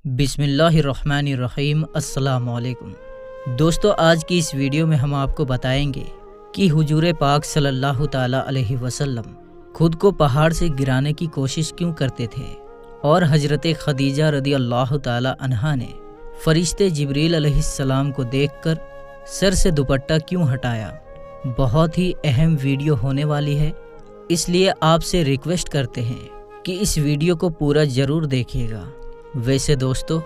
بسم اللہ الرحمن الرحیم۔ السلام علیکم دوستو، آج کی اس ویڈیو میں ہم آپ کو بتائیں گے کہ حضور پاک صلی اللہ تعالیٰ علیہ وسلم خود کو پہاڑ سے گرانے کی کوشش کیوں کرتے تھے اور حضرت خدیجہ رضی اللہ تعالیٰ عنہا نے فرشتے جبریل علیہ السلام کو دیکھ کر سر سے دوپٹہ کیوں ہٹایا۔ بہت ہی اہم ویڈیو ہونے والی ہے، اس لیے آپ سے ریکویسٹ کرتے ہیں کہ اس ویڈیو کو پورا ضرور دیکھیے گا۔ ویسے دوستو،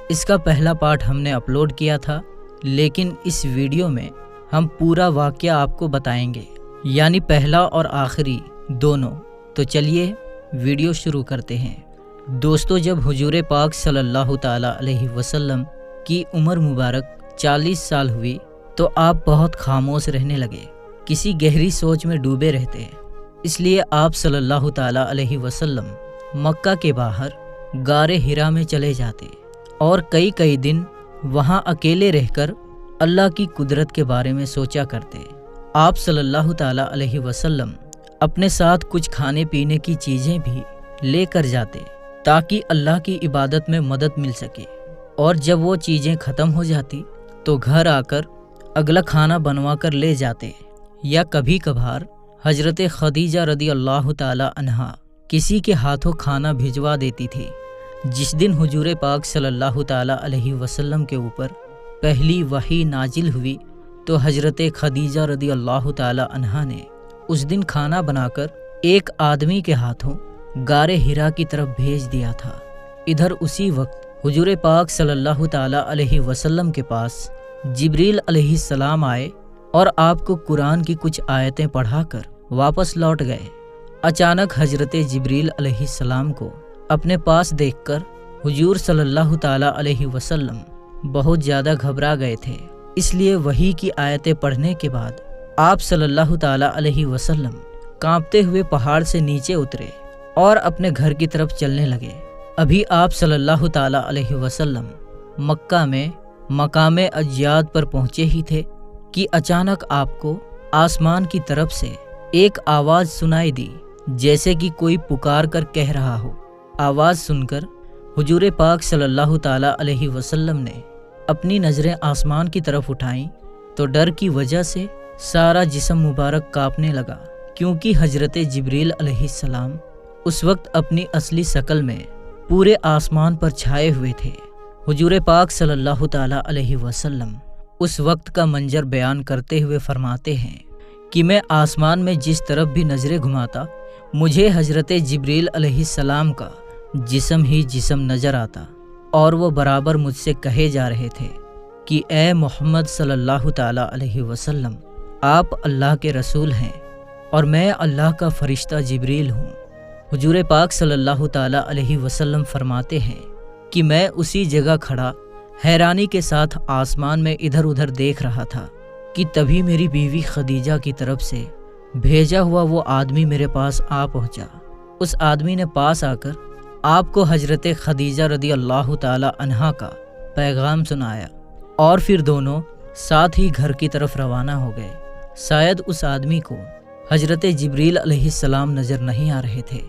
اس کا پہلا پارٹ ہم نے اپلوڈ کیا تھا، لیکن اس ویڈیو میں ہم پورا واقعہ آپ کو بتائیں گے، یعنی پہلا اور آخری دونوں۔ تو چلیے ویڈیو شروع کرتے ہیں۔ دوستو، جب حضور پاک صلی اللہ تعالیٰ علیہ وسلم کی عمر مبارک 40 سال ہوئی تو آپ بہت خاموش رہنے لگے، کسی گہری سوچ میں ڈوبے رہتے ہیں۔ اس لیے آپ صلی اللہ تعالیٰ علیہ وسلم مکہ کے باہر غار حرا میں چلے جاتے اور کئی دن وہاں اکیلے رہ کر اللہ کی قدرت کے بارے میں سوچا کرتے۔ آپ صلی اللہ تعالیٰ علیہ وسلم اپنے ساتھ کچھ کھانے پینے کی چیزیں بھی لے کر جاتے تاکہ اللہ کی عبادت میں مدد مل سکے، اور جب وہ چیزیں ختم ہو جاتی تو گھر آ کر اگلا کھانا بنوا کر لے جاتے، یا کبھی کبھار حضرت خدیجہ رضی اللہ تعالیٰ عنہا کسی کے ہاتھوں کھانا بھجوا دیتی تھی۔ جس دن حضور پاک صلی اللہ تعالیٰ علیہ وسلم کے اوپر پہلی وحی نازل ہوئی تو حضرت خدیجہ رضی اللہ تعالیٰ عنہا نے اس دن کھانا بنا کر ایک آدمی کے ہاتھوں غار حرا کی طرف بھیج دیا تھا۔ ادھر اسی وقت حضور پاک صلی اللہ تعالیٰ علیہ وسلم کے پاس جبریل علیہ السلام آئے اور آپ کو قرآن کی کچھ آیتیں پڑھا کر واپس لوٹ گئے۔ اچانک حضرت جبریل علیہ السلام کو اپنے پاس دیکھ کر حضور صلی اللہ تعالیٰ علیہ وسلم بہت زیادہ گھبرا گئے تھے، اس لیے وحی کی آیتیں پڑھنے کے بعد آپ صلی اللہ تعالیٰ علیہ وسلم کانپتے ہوئے پہاڑ سے نیچے اترے اور اپنے گھر کی طرف چلنے لگے۔ ابھی آپ صلی اللہ تعالیٰ علیہ وسلم مکہ میں مقام اجیاد پر پہنچے ہی تھے کہ اچانک آپ کو آسمان کی طرف سے ایک آواز سنائی دی، جیسے کہ کوئی پکار کر کہہ رہا ہو۔ آواز سن کر حضور پاک صلی اللہ تعالیٰ علیہ وسلم نے اپنی نظریں آسمان کی طرف اٹھائیں تو ڈر کی وجہ سے سارا جسم مبارک کانپنے لگا، کیونکہ حضرت جبریل علیہ السلام اس وقت اپنی اصلی شکل میں پورے آسمان پر چھائے ہوئے تھے۔ حضور پاک صلی اللہ تعالیٰ علیہ وسلم اس وقت کا منظر بیان کرتے ہوئے فرماتے ہیں کہ میں آسمان میں جس طرف بھی نظریں گھماتا مجھے حضرت جبریل علیہ السلام کا جسم ہی جسم نظر آتا، اور وہ برابر مجھ سے کہے جا رہے تھے کہ اے محمد صلی اللہ تعالیٰ علیہ وسلم، آپ اللہ کے رسول ہیں اور میں اللہ کا فرشتہ جبریل ہوں۔ حضور پاک صلی اللہ تعالیٰ علیہ وسلم فرماتے ہیں کہ میں اسی جگہ کھڑا حیرانی کے ساتھ آسمان میں ادھر ادھر دیکھ رہا تھا کہ تبھی میری بیوی خدیجہ کی طرف سے بھیجا ہوا وہ آدمی میرے پاس آ پہنچا۔ اس آدمی نے پاس آ کر آپ کو حضرت خدیجہ رضی اللہ تعالیٰ عنہا کا پیغام سنایا، اور پھر دونوں ساتھ ہی گھر کی طرف روانہ ہو گئے۔ شاید اس آدمی کو حضرت جبریل علیہ السلام نظر نہیں آ رہے تھے،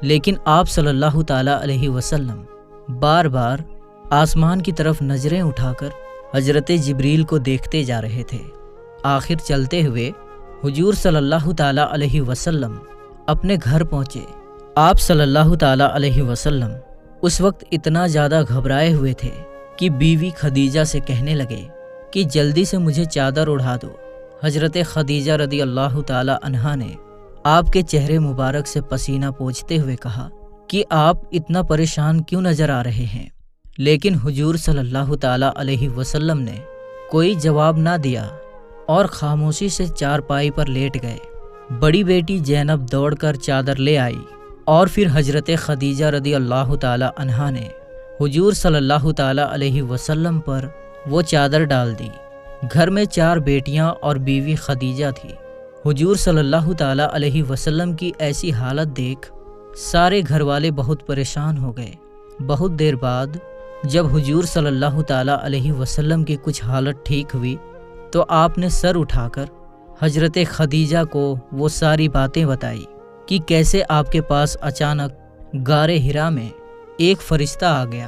لیکن آپ صلی اللہ تعالیٰ علیہ وسلم بار بار آسمان کی طرف نظریں اٹھا کر حضرت جبریل کو دیکھتے جا رہے تھے۔ آخر چلتے ہوئے حضور صلی اللہ تعالیٰ علیہ وسلم اپنے گھر پہنچے۔ آپ صلی اللہ تعالیٰ علیہ وسلم اس وقت اتنا زیادہ گھبرائے ہوئے تھے کہ بیوی خدیجہ سے کہنے لگے کہ جلدی سے مجھے چادر اڑا دو۔ حضرت خدیجہ رضی اللہ تعالیٰ عنہا نے آپ کے چہرے مبارک سے پسینہ پوچھتے ہوئے کہا کہ آپ اتنا پریشان کیوں نظر آ رہے ہیں، لیکن حضور صلی اللہ تعالیٰ علیہ وسلم نے کوئی جواب نہ دیا اور خاموشی سے چارپائی پر لیٹ گئے۔ بڑی بیٹی زینب دوڑ کر چادر لے آئی، اور پھر حضرت خدیجہ رضی اللہ تعالیٰ عنہا نے حضور صلی اللہ تعالیٰ علیہ وسلم پر وہ چادر ڈال دی۔ گھر میں 4 بیٹیاں اور بیوی خدیجہ تھی۔ حضور صلی اللہ تعالیٰ علیہ وسلم کی ایسی حالت دیکھ سارے گھر والے بہت پریشان ہو گئے۔ بہت دیر بعد جب حضور صلی اللہ تعالیٰ علیہ وسلم کی کچھ حالت ٹھیک ہوئی تو آپ نے سر اٹھا کر حضرت خدیجہ کو وہ ساری باتیں بتائی کہ کیسے آپ کے پاس اچانک غار حرا میں ایک فرشتہ آ گیا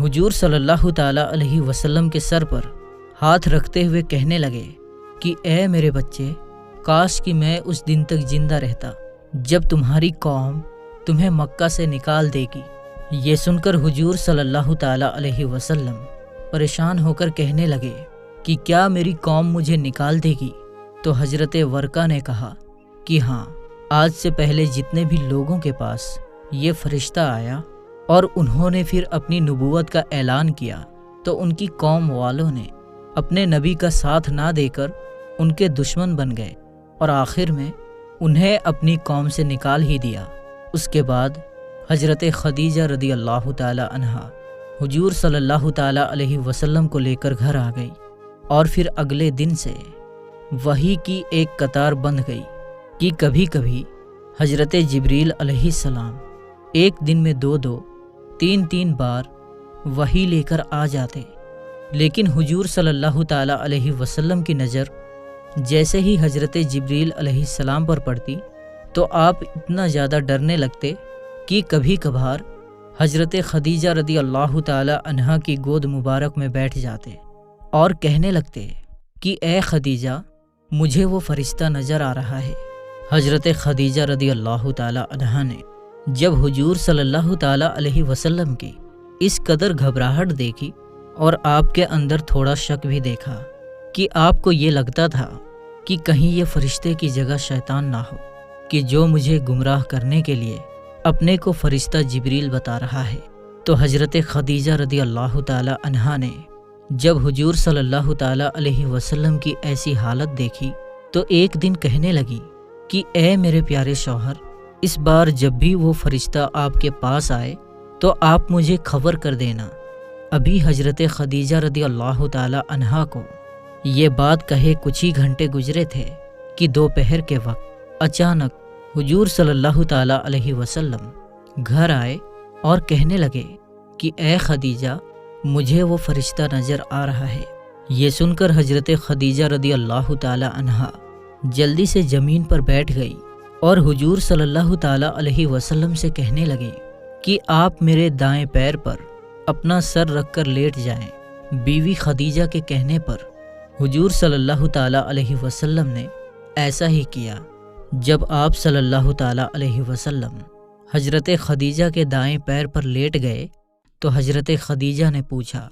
حضور صلی اللہ تعالیٰ علیہ وسلم کے سر پر ہاتھ رکھتے ہوئے کہنے لگے کہ اے میرے بچے، کاش کہ میں اس دن تک زندہ رہتا جب تمہاری قوم تمہیں مکہ سے نکال دے گی۔ یہ سن کر حضور صلی اللہ تعالیٰ علیہ وسلم پریشان ہو کر کہنے لگے کہ کیا میری قوم مجھے نکال دے گی؟ تو حضرت ورقہ نے کہا کہ ہاں، آج سے پہلے جتنے بھی لوگوں کے پاس یہ فرشتہ آیا اور انہوں نے پھر اپنی نبوت کا اعلان کیا تو ان کی قوم والوں نے اپنے نبی کا ساتھ نہ دے کر ان کے دشمن بن گئے اور آخر میں انہیں اپنی قوم سے نکال ہی دیا۔ اس کے بعد حضرت خدیجہ رضی اللہ تعالی عنہا حضور صلی اللہ تعالی علیہ وسلم کو لے کر گھر آ گئی اور پھر اگلے دن سے وحی کی ایک قطار بندھ گئی کہ کبھی کبھی حضرت جبریل علیہ السلام ایک دن میں 2-3 بار وحی لے کر آ جاتے، لیکن حضور صلی اللہ تعالی علیہ وسلم کی نظر جیسے ہی حضرت جبریل علیہ السلام پر پڑتی تو آپ اتنا زیادہ ڈرنے لگتے کہ کبھی کبھار حضرت خدیجہ رضی اللہ تعالی عنہا کی گود مبارک میں بیٹھ جاتے اور کہنے لگتے کہ اے خدیجہ، مجھے وہ فرشتہ نظر آ رہا ہے۔ حضرت خدیجہ رضی اللہ تعالی عنہا نے جب حضور صلی اللہ تعالی علیہ وسلم کی اس قدر گھبراہٹ دیکھی اور آپ کے اندر تھوڑا شک بھی دیکھا کہ آپ کو یہ لگتا تھا کہ کہیں یہ فرشتے کی جگہ شیطان نہ ہو کہ جو مجھے گمراہ کرنے کے لیے اپنے کو فرشتہ جبریل بتا رہا ہے، تو حضرت خدیجہ رضی اللہ تعالی عنہا نے جب حضور صلی اللہ تعالی علیہ وسلم کی ایسی حالت دیکھی تو ایک دن کہنے لگی کہ اے میرے پیارے شوہر، اس بار جب بھی وہ فرشتہ آپ کے پاس آئے تو آپ مجھے خبر کر دینا۔ ابھی حضرت خدیجہ رضی اللہ تعالی عنہا کو یہ بات کہے کچھ ہی گھنٹے گزرے تھے کہ دوپہر کے وقت اچانک حضور صلی اللہ تعالی علیہ وسلم گھر آئے اور کہنے لگے کہ اے خدیجہ، مجھے وہ فرشتہ نظر آ رہا ہے۔ یہ سن کر حضرت خدیجہ رضی اللہ تعالی عنہا جلدی سے زمین پر بیٹھ گئی اور حضور صلی اللہ تعالی علیہ وسلم سے کہنے لگی کہ آپ میرے دائیں پیر پر اپنا سر رکھ کر لیٹ جائیں۔ بیوی خدیجہ کے کہنے پر حضور صلی اللہ تعالی علیہ وسلم نے ایسا ہی کیا۔ جب آپ صلی اللہ تعالی علیہ وسلم حضرت خدیجہ کے دائیں پیر پر لیٹ گئے تو حضرت خدیجہ نے پوچھا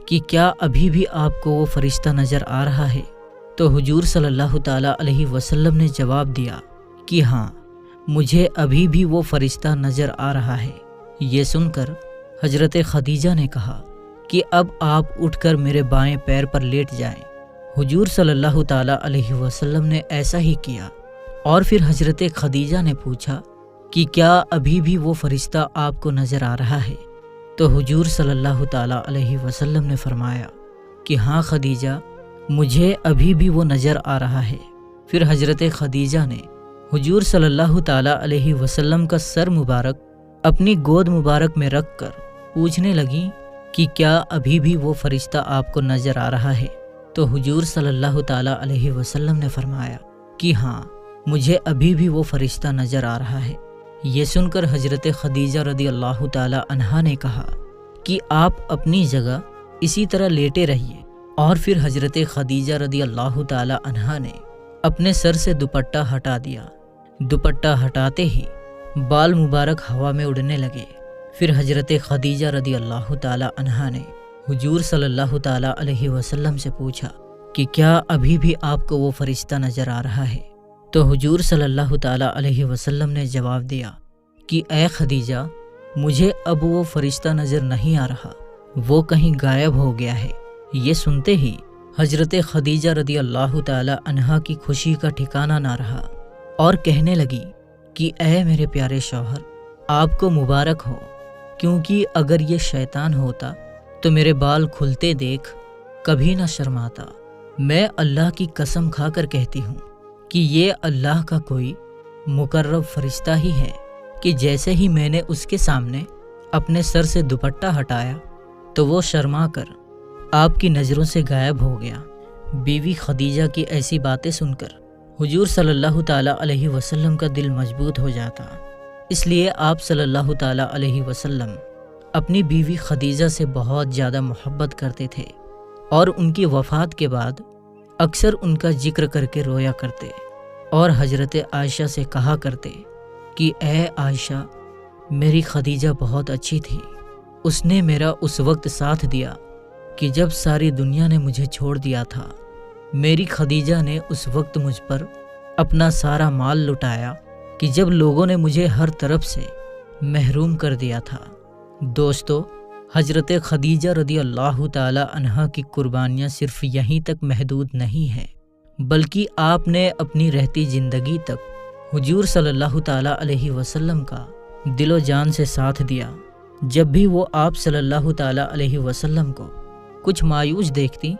کہ کیا ابھی بھی آپ کو وہ فرشتہ نظر آ رہا ہے؟ تو حضور صلی اللہ تعالی علیہ وسلم نے جواب دیا کہ ہاں، مجھے ابھی بھی وہ فرشتہ نظر آ رہا ہے۔ یہ سن کر حضرت خدیجہ نے کہا کہ اب آپ اٹھ کر میرے بائیں پیر پر لیٹ جائیں۔ حضور صلی اللہ تعالی علیہ وسلم نے ایسا ہی کیا اور پھر حضرت خدیجہ نے پوچھا کہ کیا ابھی بھی وہ فرشتہ آپ کو نظر آ رہا ہے؟ تو حضور صلی اللہ تعالی علیہ وسلم نے فرمایا کہ ہاں خدیجہ، مجھے ابھی بھی وہ نظر آ رہا ہے۔ پھر حضرت خدیجہ نے حضور صلی اللہ تعالی علیہ وسلم کا سر مبارک اپنی گود مبارک میں رکھ کر پوچھنے لگیں کہ کیا ابھی بھی وہ فرشتہ آپ کو نظر آ رہا ہے؟ تو حضور صلی اللہ تعالی علیہ وسلم نے فرمایا کہ ہاں، مجھے ابھی بھی وہ فرشتہ نظر آ رہا ہے۔ یہ سن کر حضرت خدیجہ رضی اللہ تعالی عنہا نے کہا کہ آپ اپنی جگہ اسی طرح لیٹے رہیے، اور پھر حضرت خدیجہ رضی اللہ تعالی عنہا نے اپنے سر سے دوپٹہ ہٹا دیا۔ دوپٹہ ہٹاتے ہی بال مبارک ہوا میں اڑنے لگے۔ پھر حضرت خدیجہ رضی اللہ تعالی عنہا نے حضور صلی اللہ تعالی علیہ وسلم سے پوچھا کہ کیا ابھی بھی آپ کو وہ فرشتہ نظر آ رہا ہے؟ تو حضور صلی اللہ تعالی علیہ وسلم نے جواب دیا کہ اے خدیجہ، مجھے اب وہ فرشتہ نظر نہیں آ رہا، وہ کہیں غائب ہو گیا ہے۔ یہ سنتے ہی حضرت خدیجہ رضی اللہ تعالی عنہا کی خوشی کا ٹھکانہ نہ رہا اور کہنے لگی کہ اے میرے پیارے شوہر، آپ کو مبارک ہو، کیونکہ اگر یہ شیطان ہوتا تو میرے بال کھلتے دیکھ کبھی نہ شرماتا۔ میں اللہ کی قسم کھا کر کہتی ہوں کہ یہ اللہ کا کوئی مقرب فرشتہ ہی ہے کہ جیسے ہی میں نے اس کے سامنے اپنے سر سے دوپٹہ ہٹایا تو وہ شرما کر آپ کی نظروں سے غائب ہو گیا۔ بیوی خدیجہ کی ایسی باتیں سن کر حضور صلی اللہ تعالی علیہ وسلم کا دل مضبوط ہو جاتا، اس لیے آپ صلی اللہ تعالی علیہ وسلم اپنی بیوی خدیجہ سے بہت زیادہ محبت کرتے تھے اور ان کی وفات کے بعد اکثر ان کا ذکر کر کے رویا کرتے اور حضرت عائشہ سے کہا کرتے کہ اے عائشہ، میری خدیجہ بہت اچھی تھی، اس نے میرا اس وقت ساتھ دیا کہ جب ساری دنیا نے مجھے چھوڑ دیا تھا۔ میری خدیجہ نے اس وقت مجھ پر اپنا سارا مال لٹایا کہ جب لوگوں نے مجھے ہر طرف سے محروم کر دیا تھا۔ دوستو، حضرت خدیجہ رضی اللہ تعالی عنہا کی قربانیاں صرف یہیں تک محدود نہیں ہیں، بلکہ آپ نے اپنی رہتی زندگی تک حضور صلی اللہ تعالی علیہ وسلم کا دل و جان سے ساتھ دیا۔ جب بھی وہ آپ صلی اللہ تعالی علیہ وسلم کو کچھ مایوس دیکھتی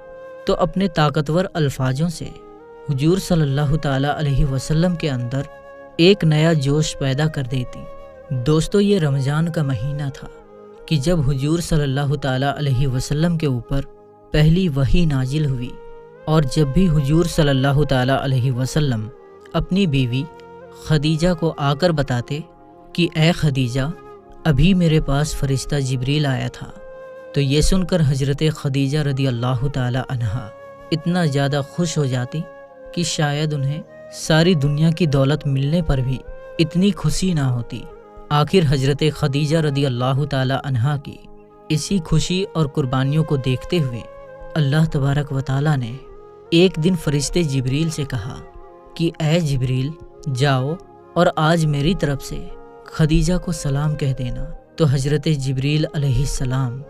تو اپنے طاقتور الفاظوں سے حضور صلی اللہ تعالی علیہ وسلم کے اندر ایک نیا جوش پیدا کر دیتی۔ دوستو، یہ رمضان کا مہینہ تھا کہ جب حضور صلی اللہ تعالی علیہ وسلم کے اوپر پہلی وحی نازل ہوئی، اور جب بھی حضور صلی اللہ تعالی علیہ وسلم اپنی بیوی خدیجہ کو آ کر بتاتے کہ اے خدیجہ، ابھی میرے پاس فرشتہ جبریل آیا تھا، تو یہ سن کر حضرت خدیجہ رضی اللہ تعالی عنہا اتنا زیادہ خوش ہو جاتی کہ شاید انہیں ساری دنیا کی دولت ملنے پر بھی اتنی خوشی نہ ہوتی۔ آخر حضرت خدیجہ رضی اللہ تعالی عنہا کی اسی خوشی اور قربانیوں کو دیکھتے ہوئے اللہ تبارک و تعالی نے ایک دن فرشتے جبریل سے کہا کہ اے جبریل، جاؤ اور آج میری طرف سے خدیجہ کو سلام کہہ دینا۔ تو حضرت جبریل علیہ السلام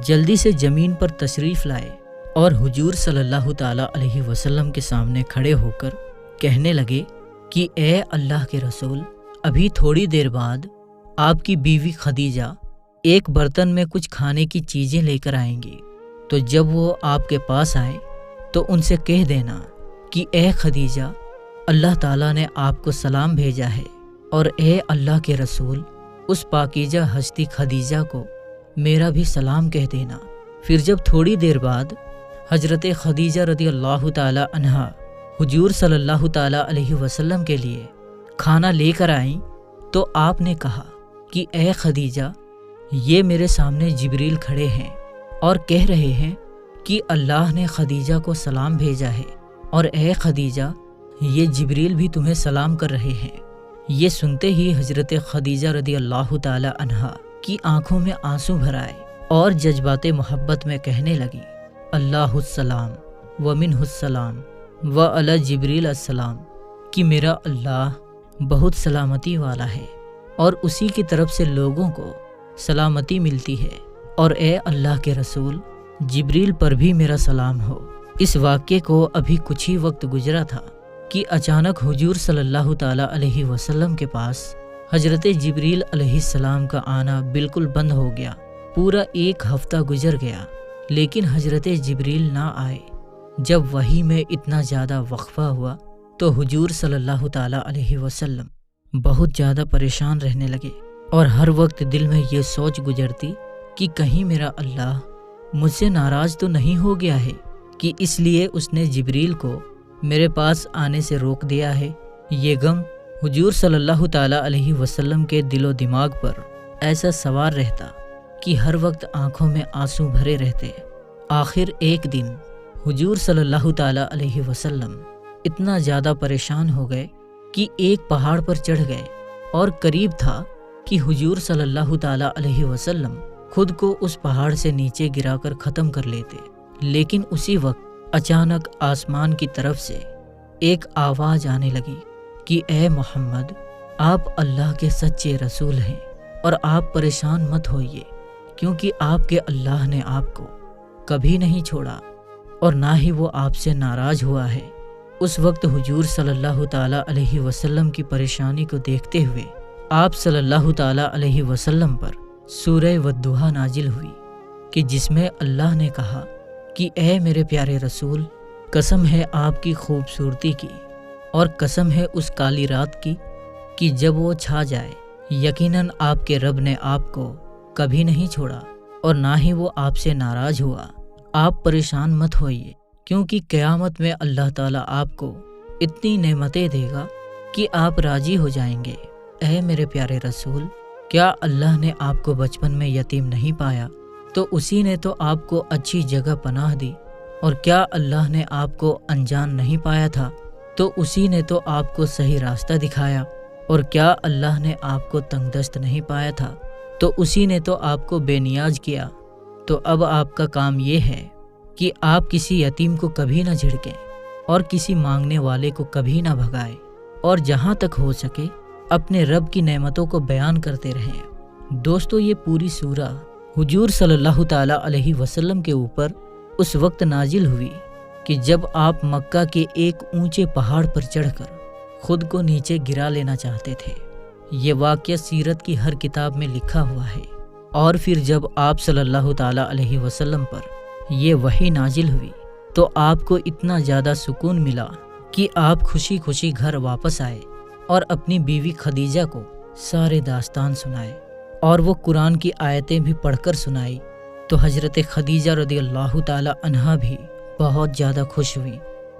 جلدی سے زمین پر تشریف لائے اور حضور صلی اللہ تعالی علیہ وسلم کے سامنے کھڑے ہو کر کہنے لگے کہ اے اللہ کے رسول، ابھی تھوڑی دیر بعد آپ کی بیوی خدیجہ ایک برتن میں کچھ کھانے کی چیزیں لے کر آئیں گی، تو جب وہ آپ کے پاس آئیں تو ان سے کہہ دینا کہ اے خدیجہ، اللہ تعالیٰ نے آپ کو سلام بھیجا ہے، اور اے اللہ کے رسول، اس پاکیزہ ہستی خدیجہ کو میرا بھی سلام کہہ دینا۔ پھر جب تھوڑی دیر بعد حضرت خدیجہ رضی اللہ تعالی عنہا حضور صلی اللہ تعالی علیہ وسلم کے لیے کھانا لے کر آئیں تو آپ نے کہا کہ اے خدیجہ، یہ میرے سامنے جبریل کھڑے ہیں اور کہہ رہے ہیں کہ اللہ نے خدیجہ کو سلام بھیجا ہے، اور اے خدیجہ، یہ جبریل بھی تمہیں سلام کر رہے ہیں۔ یہ سنتے ہی حضرت خدیجہ رضی اللہ تعالی عنہا کی آنکھوں میں آنسو بھر آئے اور جذبات محبت میں کہنے لگی، اللہ السلام ومنہ السلام وعلی جبریل السلام، کہ میرا اللہ بہت سلامتی والا ہے اور اسی کی طرف سے لوگوں کو سلامتی ملتی ہے، اور اے اللہ کے رسول، جبریل پر بھی میرا سلام ہو۔ اس واقعے کو ابھی کچھ ہی وقت گزرا تھا کہ اچانک حضور صلی اللہ تعالی علیہ وسلم کے پاس حضرت جبریل علیہ السلام کا آنا بالکل بند ہو گیا۔ پورا ایک ہفتہ گزر گیا لیکن حضرت جبریل نہ آئے۔ جب وحی میں اتنا زیادہ وقفہ ہوا تو حضور صلی اللہ تعالی علیہ وسلم بہت زیادہ پریشان رہنے لگے، اور ہر وقت دل میں یہ سوچ گزرتی کہ کہیں میرا اللہ مجھ سے ناراض تو نہیں ہو گیا ہے کہ اس لیے اس نے جبریل کو میرے پاس آنے سے روک دیا ہے۔ یہ غم حضور صلی اللہ تعالی علیہ وسلم کے دل و دماغ پر ایسا سوار رہتا کہ ہر وقت آنکھوں میں آنسو بھرے رہتے۔ آخر ایک دن حضور صلی اللہ تعالی علیہ وسلم اتنا زیادہ پریشان ہو گئے کہ ایک پہاڑ پر چڑھ گئے، اور قریب تھا کہ حضور صلی اللہ تعالی علیہ وسلم خود کو اس پہاڑ سے نیچے گرا کر ختم کر لیتے، لیکن اسی وقت اچانک آسمان کی طرف سے ایک آواز آنے لگی کہ اے محمد، آپ اللہ کے سچے رسول ہیں اور آپ پریشان مت ہوئیے، کیونکہ آپ کے اللہ نے آپ کو کبھی نہیں چھوڑا اور نہ ہی وہ آپ سے ناراض ہوا ہے۔ اس وقت حضور صلی اللہ تعالی علیہ وسلم کی پریشانی کو دیکھتے ہوئے آپ صلی اللہ تعالی علیہ وسلم پر سورہ والضحیٰ نازل ہوئی کہ جس میں اللہ نے کہا کہ اے میرے پیارے رسول، قسم ہے آپ کی خوبصورتی کی اور قسم ہے اس کالی رات کی کہ جب وہ چھا جائے یقیناً آپ کے رب نے آپ کو کبھی نہیں چھوڑا اور نہ ہی وہ آپ سے ناراض ہوا۔ آپ پریشان مت ہوئیے، کیونکہ قیامت میں اللہ تعالیٰ آپ کو اتنی نعمتیں دے گا کہ آپ راضی ہو جائیں گے۔ اے میرے پیارے رسول، کیا اللہ نے آپ کو بچپن میں یتیم نہیں پایا تو اسی نے تو آپ کو اچھی جگہ پناہ دی، اور کیا اللہ نے آپ کو انجان نہیں پایا تھا تو اسی نے تو آپ کو صحیح راستہ دکھایا، اور کیا اللہ نے آپ کو تنگ دست نہیں پایا تھا تو اسی نے تو آپ کو بے نیاز کیا۔ تو اب آپ کا کام یہ ہے کہ آپ کسی یتیم کو کبھی نہ جھڑکیں اور کسی مانگنے والے کو کبھی نہ بھگائیں، اور جہاں تک ہو سکے اپنے رب کی نعمتوں کو بیان کرتے رہیں۔ دوستو، یہ پوری سورہ حضور صلی اللہ تعالیٰ علیہ وسلم کے اوپر اس وقت نازل ہوئی کہ جب آپ مکہ کے ایک اونچے پہاڑ پر چڑھ کر خود کو نیچے گرا لینا چاہتے تھے۔ یہ واقعہ سیرت کی ہر کتاب میں لکھا ہوا ہے، اور پھر جب آپ صلی اللہ تعالیٰ علیہ وسلم پر یہ وحی نازل ہوئی تو آپ کو اتنا زیادہ سکون ملا کہ آپ خوشی خوشی گھر واپس آئے اور اپنی بیوی خدیجہ کو سارے داستان سنائے، اور وہ قرآن کی آیتیں بھی پڑھ کر سنائی تو حضرت خدیجہ رضی اللہ تعالی عنہا بھی بہت زیادہ خوش ہوئی۔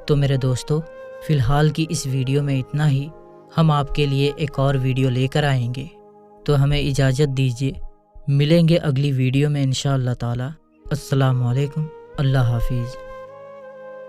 تو میرے دوستو، فی الحال کی اس ویڈیو میں اتنا ہی۔ ہم آپ کے لیے ایک اور ویڈیو لے کر آئیں گے، تو ہمیں اجازت دیجیے، ملیں گے اگلی ویڈیو میں انشاءاللہ تعالی۔ السلام علیکم، اللہ حافظ۔